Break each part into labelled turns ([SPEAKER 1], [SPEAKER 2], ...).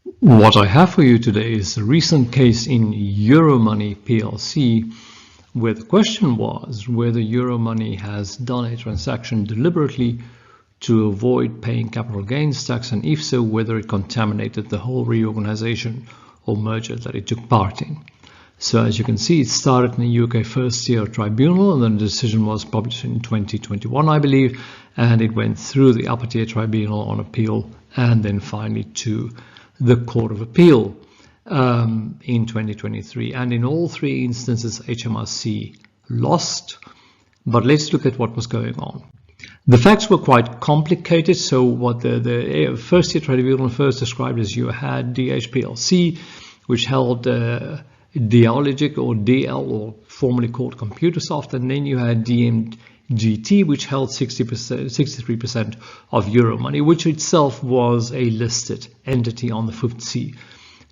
[SPEAKER 1] What I have for you today is a recent case in Euromoney PLC, where the question was whether Euromoney has done a transaction deliberately to avoid paying capital gains tax, and if so, whether it contaminated the whole reorganization or merger that it took part in. So as you can see, it started in the UK first-tier tribunal, and then the decision was published in 2021, I believe, and it went through the upper-tier tribunal on appeal, and then finally to the Court of Appeal in 2023. And in all three instances, HMRC lost. But let's look at what was going on. The facts were quite complicated. So what the first-tier tribunal first described as, you had DHPLC, which held Dialogic or DL, or formerly called Computersoft, and then you had DMGT, which held 63% of Euromoney, which itself was a listed entity on the FTSE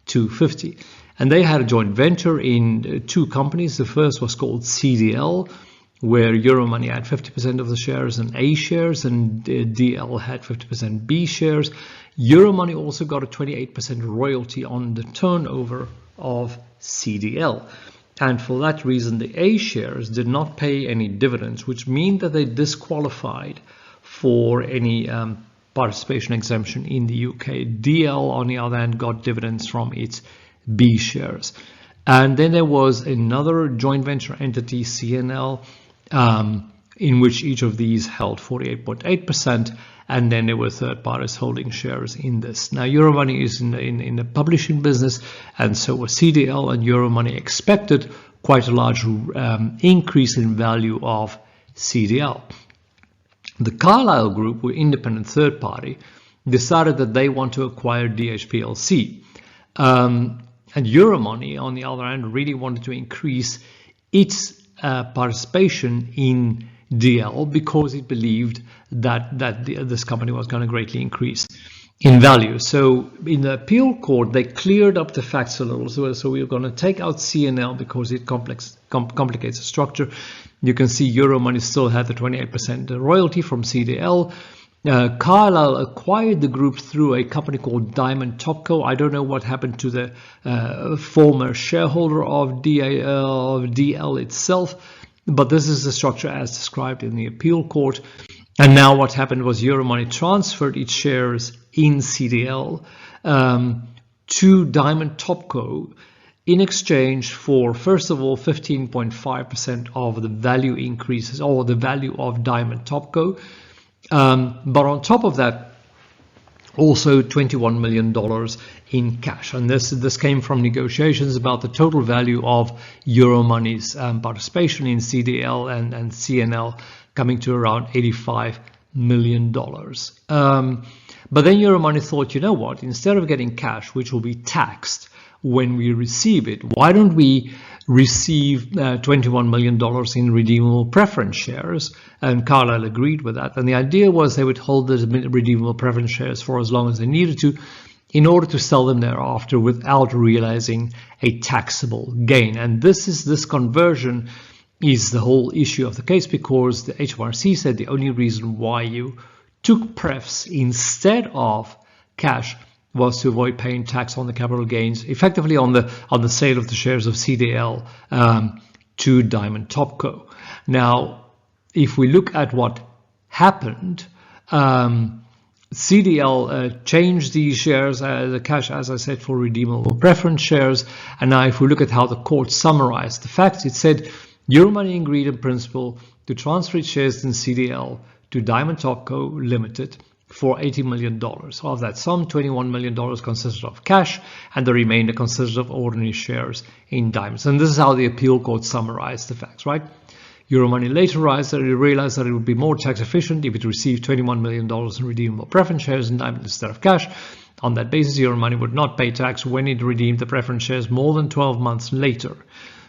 [SPEAKER 1] 250. And they had a joint venture in two companies. The first was called CDL, where Euromoney had 50% of the shares and A shares, and DL had 50% B shares. Euromoney also got a 28% royalty on the turnover of CDL. And for that reason, the A shares did not pay any dividends, which mean that they disqualified for any participation exemption in the UK. DL, on the other hand, got dividends from its B shares. And then there was another joint venture entity, CNL, in which each of these held 48.8%. And then there were third parties holding shares in this. Now, Euromoney is in the publishing business, and so was CDL, and Euromoney expected quite a large increase in value of CDL. The Carlyle Group, who independent third party, decided that they want to acquire DHPLC. And Euromoney, on the other hand, really wanted to increase its participation in DL because it believed that this company was going to greatly increase in value. So in the appeal court, they cleared up the facts a little. So we're going to take out CNL because it complicates the structure. You can see Euromoney still had the 28% royalty from CDL. Carlyle acquired the group through a company called Diamond Topco. I don't know what happened to the former shareholder of DL itself, but this is the structure as described in the appeal court. And now what happened was Euromoney transferred its shares in CDL to Diamond Topco in exchange for, first of all, 15.5% of the value increases, or the value of Diamond Topco. But on top of that, also $21 million in cash. And this came from negotiations about the total value of Euromoney's participation in CDL and CNL, coming to around $85 million. But then Euromoney thought, you know what, instead of getting cash, which will be taxed when we receive it, why don't we receive $21 million in redeemable preference shares? And Carlyle agreed with that. And the idea was they would hold the redeemable preference shares for as long as they needed to, in order to sell them thereafter without realizing a taxable gain. And this conversion is the whole issue of the case, because the HMRC said the only reason why you took prefs instead of cash was to avoid paying tax on the capital gains, effectively on the sale of the shares of CDL to Diamond Topco. Now, if we look at what happened, CDL changed these shares, the cash, as I said, for redeemable preference shares. And now if we look at how the court summarized the facts, it said Euromoney agreed in principle to transfer its shares in CDL to Diamond Topco Limited for $80 million. Of that sum, $21 million consisted of cash, and the remainder consisted of ordinary shares in diamonds. And this is how the appeal court summarized the facts, right? Euromoney later realized that it would be more tax efficient if it received $21 million in redeemable preference shares in diamonds instead of cash. On that basis, Euromoney would not pay tax when it redeemed the preference shares more than 12 months later.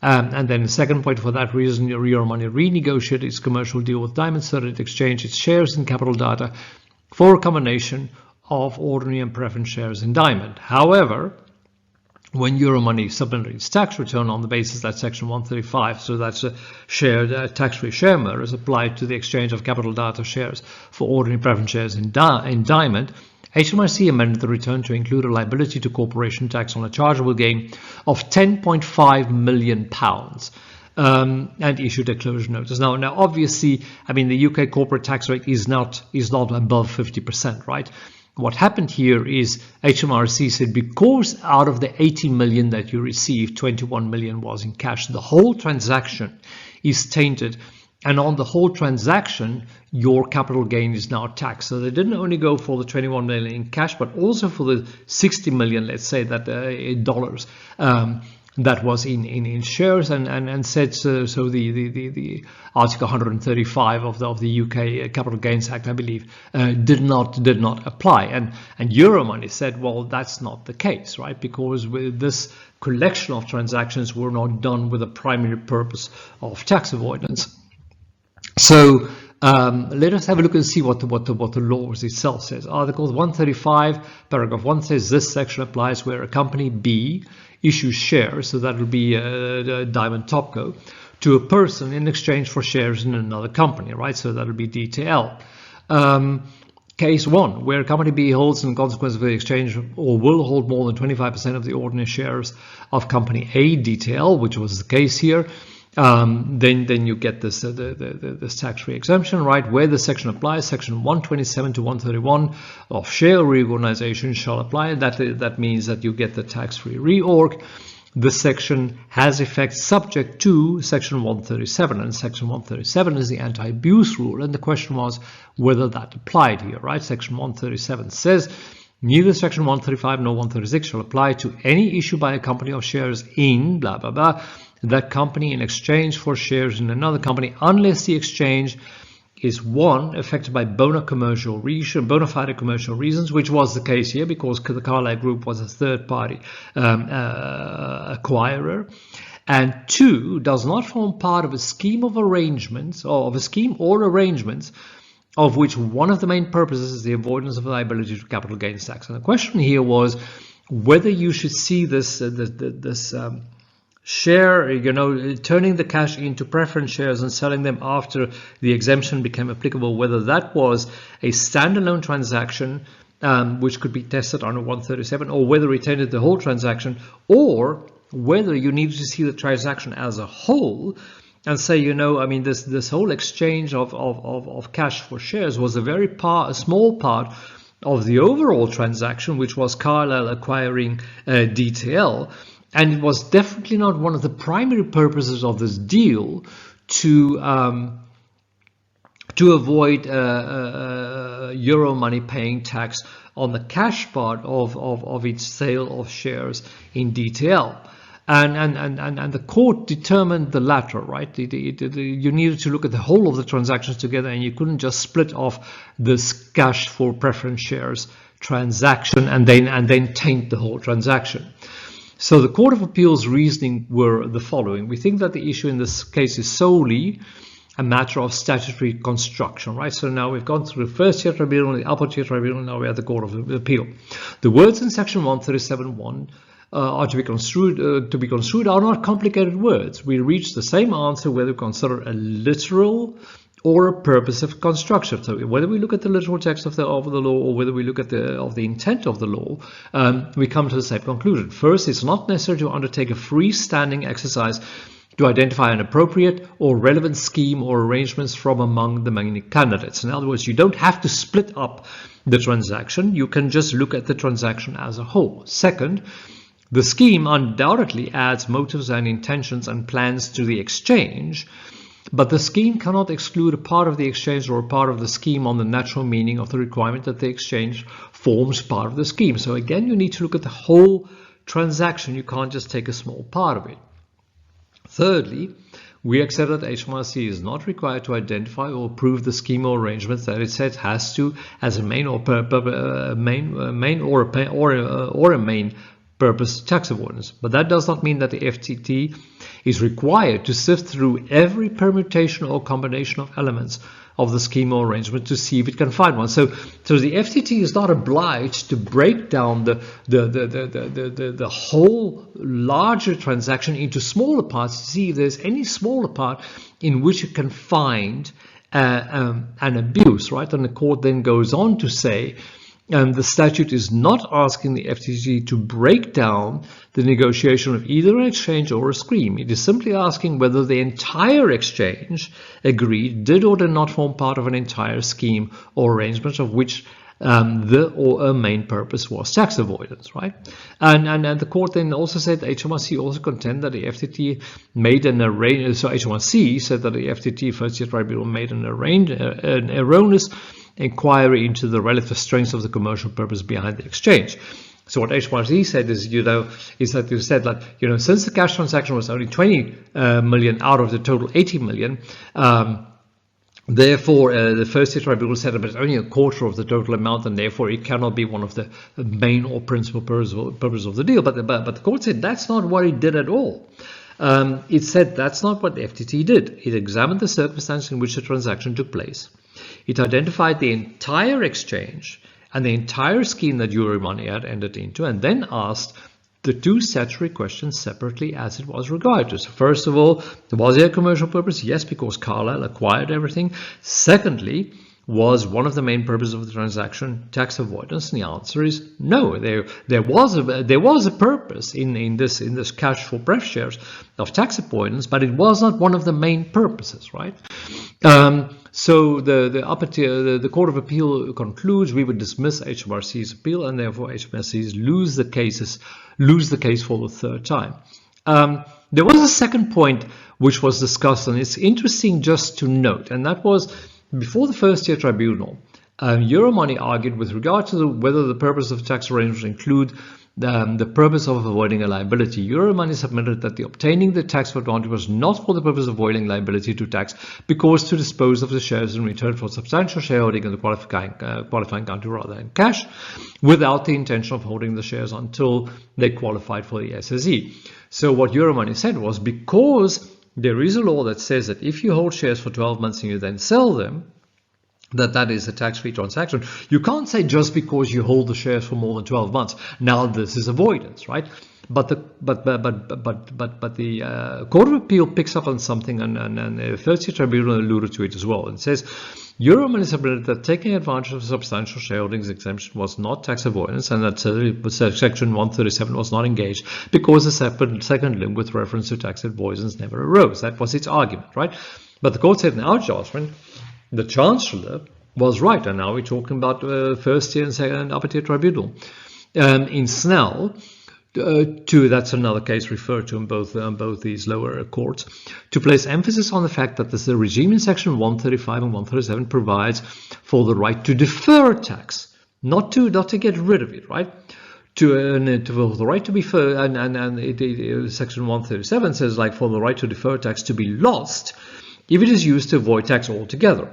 [SPEAKER 1] And then the second point, for that reason, Euromoney renegotiated its commercial deal with Diamond so that it exchanged its shares in Capital Data for a combination of ordinary and preference shares in Diamond. However, when Euromoney submitted its tax return on the basis that Section 135, so that's a shared tax-free share method, is applied to the exchange of Capital Data shares for ordinary preference shares in Diamond, HMRC amended the return to include a liability to corporation tax on a chargeable gain of £10.5 million. And issued a closure notice. Now, obviously, I mean, the UK corporate tax rate is not above 50%, right? What happened here is HMRC said, because out of the 80 million that you received, 21 million was in cash, the whole transaction is tainted. And on the whole transaction, your capital gain is now taxed. So they didn't only go for the 21 million in cash, but also for the 60 million, let's say, that dollars that was in shares, and said so the Article 135 of the UK Capital Gains Act, I believe, did not apply. And Euromoney said, well, that's not the case, right? Because with this collection of transactions were not done with a primary purpose of tax avoidance. So let us have a look and see what the law itself says. Article 135, paragraph 1 says this section applies where a company B issues shares, so that would be Diamond Topco, to a person in exchange for shares in another company, right? So that would be DTL. Case 1, where company B holds in consequence of the exchange or will hold more than 25% of the ordinary shares of company A, DTL, which was the case here. Then you get this tax-free exemption, right? Where the section applies, section 127 to 131 of share reorganization shall apply. That means that you get the tax-free reorg. This section has effect subject to section 137, and section 137 is the anti-abuse rule. And the question was whether that applied here, right? Section 137 says neither section 135 nor 136 shall apply to any issue by a company of shares in blah blah blah that company in exchange for shares in another company, unless the exchange is one affected by bona fide commercial reasons, which was the case here because the Carlyle Group was a third-party acquirer, and two, does not form part of a scheme of arrangements or of a scheme or arrangements of which one of the main purposes is the avoidance of liability to capital gains tax. And the question here was whether you should see this share, turning the cash into preference shares and selling them after the exemption became applicable, whether that was a standalone transaction which could be tested under 137, or whether it tainted the whole transaction, or whether you needed to see the transaction as a whole and say, this whole exchange of cash for shares was a small part of the overall transaction, which was Carlyle acquiring DTL. And it was definitely not one of the primary purposes of this deal to avoid Euromoney paying tax on the cash part of its sale of shares in DTL. And the court determined the latter, right? You needed to look at the whole of the transactions together, and you couldn't just split off this cash for preference shares transaction and then taint the whole transaction. So the Court of Appeal's reasoning were the following. We think that the issue in this case is solely a matter of statutory construction, right? So now we've gone through the first tier tribunal, the upper tier tribunal, now we're at the Court of Appeal. The words in section 137.1 are to be construed are not complicated words. We reach the same answer whether we consider a literal or a purposive construction. So whether we look at the literal text of the law or whether we look at the intent of the law, we come to the same conclusion. First, it's not necessary to undertake a freestanding exercise to identify an appropriate or relevant scheme or arrangements from among the many candidates. In other words, you don't have to split up the transaction. You can just look at the transaction as a whole. Second, the scheme undoubtedly adds motives and intentions and plans to the exchange, but the scheme cannot exclude a part of the exchange or a part of the scheme on the natural meaning of the requirement that the exchange forms part of the scheme. So again, you need to look at the whole transaction. You can't just take a small part of it. Thirdly, we accept that HMRC is not required to identify or prove the scheme or arrangements that it said has to as a main purpose tax avoidance. But that does not mean that the FTT is required to sift through every permutation or combination of elements of the scheme or arrangement to see if it can find one. So the FTT is not obliged to break down the whole larger transaction into smaller parts to see if there's any smaller part in which it can find an abuse, right? And the court then goes on to say the statute is not asking the FTC to break down the negotiation of either an exchange or a scheme. It is simply asking whether the entire exchange agreed did or did not form part of an entire scheme or arrangement of which the main purpose was tax avoidance, right? And the court then also said, HMRC also contend that the FTT made an arrangement. So HMRC said that the FTT First Tier Tribunal made an erroneous inquiry into the relative strengths of the commercial purpose behind the exchange. So what HMRC said is, that they said that, since the cash transaction was only 20 million out of the total 80 million. Therefore, the First Tier Tribunal said that it's only a quarter of the total amount, and therefore it cannot be one of the main or principal purposes of the deal. But the court said that's not what it did at all. It said that's not what the FTT did. It examined the circumstances in which the transaction took place. It identified the entire exchange and the entire scheme that Euromoney had entered into, and then asked the two statutory questions separately as it was regarded to. So first of all, was there a commercial purpose? Yes, because Carlyle acquired everything. Secondly, was one of the main purposes of the transaction tax avoidance? And the answer is no. There was a purpose in this cash for pref shares of tax avoidance, but it was not one of the main purposes, right? So the Court of Appeal concludes we would dismiss HMRC's appeal, and therefore HMRC's lose the case for the third time. There was a second point which was discussed, and it's interesting just to note, and that was before the First Tier Tribunal. Euromoney argued with regard to whether the purpose of the tax arrangement include the purpose of avoiding a liability. Euromoney submitted that the obtaining the tax advantage was not for the purpose of avoiding liability to tax, because to dispose of the shares in return for substantial shareholding in the qualifying country rather than cash, without the intention of holding the shares until they qualified for the SSE. So what Euromoney said was, because there is a law that says that if you hold shares for 12 months and you then sell them, that is a tax-free transaction. You can't say just because you hold the shares for more than 12 months, now this is avoidance, right? But the Court of Appeal picks up on something, and the First Tier Tribunal alluded to it as well. It says Euromoney submitted that taking advantage of substantial shareholdings exemption was not tax avoidance, and that Section 137 was not engaged because the second limb with reference to tax avoidance never arose. That was its argument, right? But the court said in our judgment, the Chancellor was right, and now we're talking about First Tier and Second and Upper Tier Tribunal. In Snell, that's another case referred to in both these lower courts, to place emphasis on the fact that the regime in Section 135 and 137 provides for the right to defer tax, not to get rid of it, right? For the right to be Section 137 says, like, for the right to defer tax to be lost if it is used to avoid tax altogether.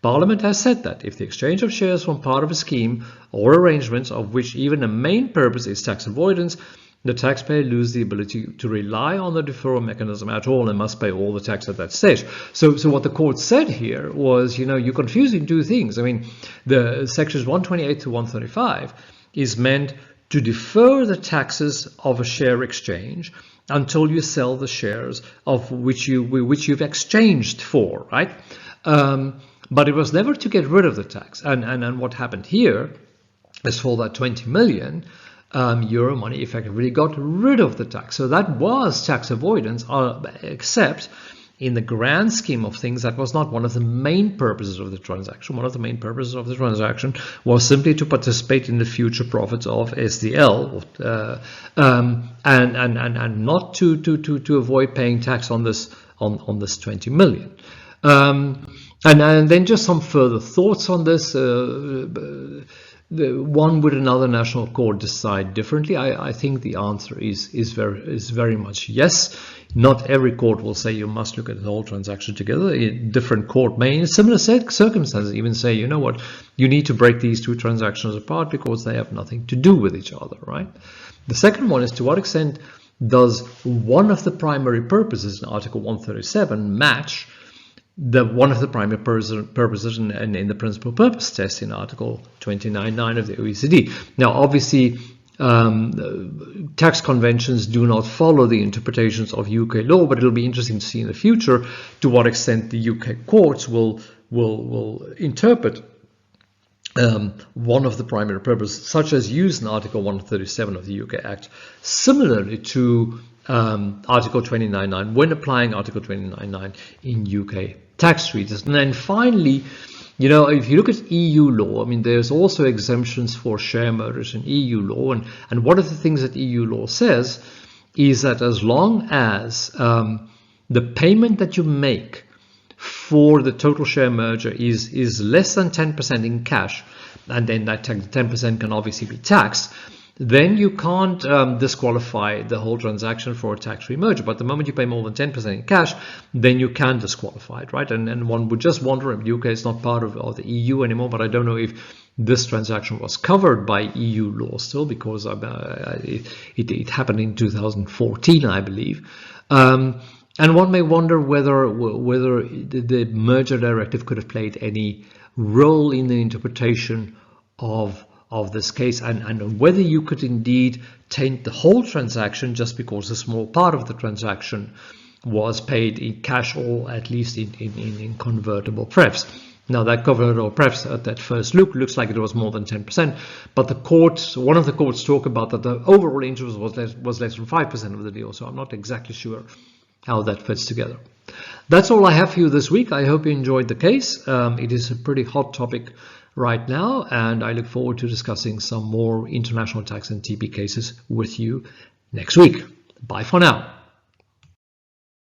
[SPEAKER 1] Parliament has said that if the exchange of shares form part of a scheme or arrangements of which even a main purpose is tax avoidance, the taxpayer loses the ability to rely on the deferral mechanism at all and must pay all the tax at that stage. So what the court said here was, you're confusing two things. I mean, the sections 128 to 135 is meant to defer the taxes of a share exchange until you sell the shares of which you've exchanged for, right? But it was never to get rid of the tax. And what happened here is, for that 20 million, Euromoney effectively got rid of the tax. So that was tax avoidance, except in the grand scheme of things, that was not one of the main purposes of the transaction. One of the main purposes of the transaction was simply to participate in the future profits of SDL, and not to avoid paying tax on this 20 million. And then just some further thoughts on this. One, would another national court decide differently? I think the answer is very much yes. Not every court will say you must look at the whole transaction together. A different court may, in similar circumstances, even say, you know what, you need to break these two transactions apart because they have nothing to do with each other, right? The second one is, to what extent does one of the primary purposes in Article 137 match one of the primary purposes in the principal purpose test in Article 29.9 of the OECD. Now, obviously, tax conventions do not follow the interpretations of UK law, but it'll be interesting to see in the future to what extent the UK courts will interpret one of the primary purposes, such as used in Article 137 of the UK Act, similarly to Article 29.9 when applying Article 29.9 in UK tax treaties. And then finally, you know, if you look at EU law, I mean, there's also exemptions for share mergers in EU law. And one of the things that EU law says is that as long as the payment that you make for the total share merger is less than 10% in cash, and then that 10% can obviously be taxed, then you can't disqualify the whole transaction for a tax-free merger. But the moment you pay more than 10% in cash, then you can disqualify it, right? And one would just wonder if UK is not part of the EU anymore, but I don't know if this transaction was covered by EU law still, because it happened in 2014, I believe. And one may wonder whether the merger directive could have played any role in the interpretation of this case, and whether you could indeed taint the whole transaction just because a small part of the transaction was paid in cash, or at least in convertible prefs. Now, that convertible prefs at that first look looks like it was more than 10%, but the courts, one of the courts, talk about that the overall interest was less than 5% of the deal. So I'm not exactly sure how that fits together. That's all I have for you this week. I hope you enjoyed the case. It is a pretty hot topic right now, and I look forward to discussing some more international tax and TP cases with you next week. Bye for now.